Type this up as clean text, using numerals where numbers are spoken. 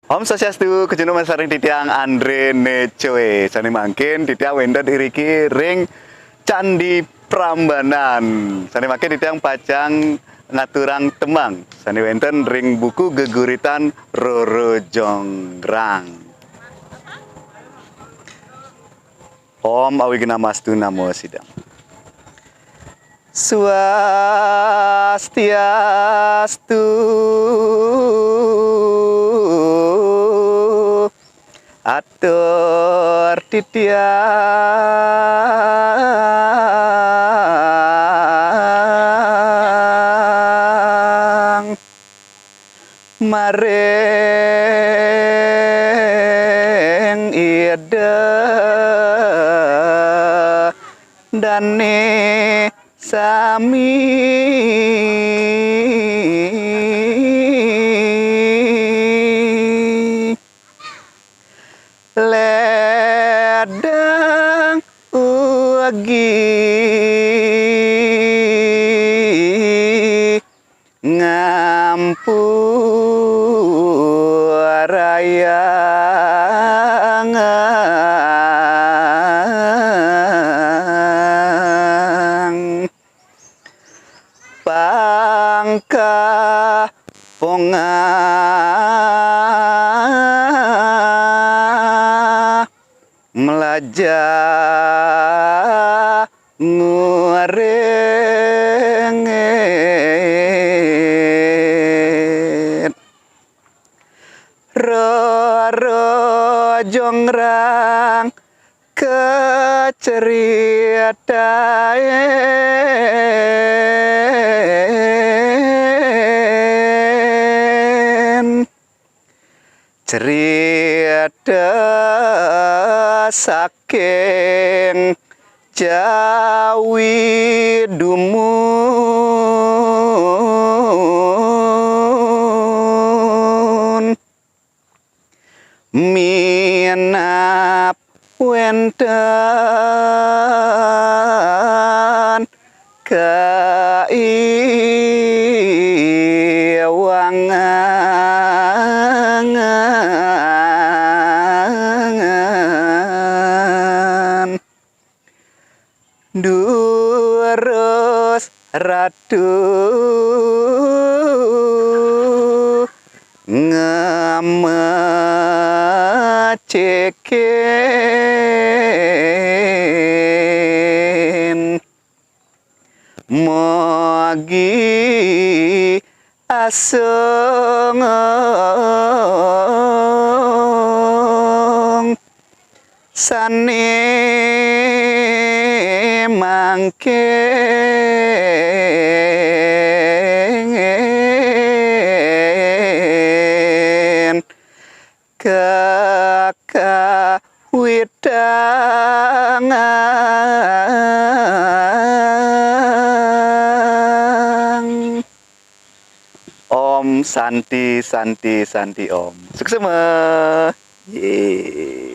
Om Swastiastu, kejeno masaring titiang Andre Necoe. Sane mangkin titiang wenda diriki ring Candi Prambanan. Sane mangkin titiang pacang ngaturang temang. Sane wenten ring buku geguritan Roro Jonggrang. Om Awigamastu Namo Sidam. Swastiastu atur titiang mareng ida dane sami ledang ugi ngampurayangang pangka ponga melajah ngurenget Roro Jonggrang keceritaan cerita saking Jawi dumun minap wenten kaiwangan durus ratu ngamecekin mogi asong sane mangken kakawitangan. Om Santi Santi Santi Om. Sukses. Yeay.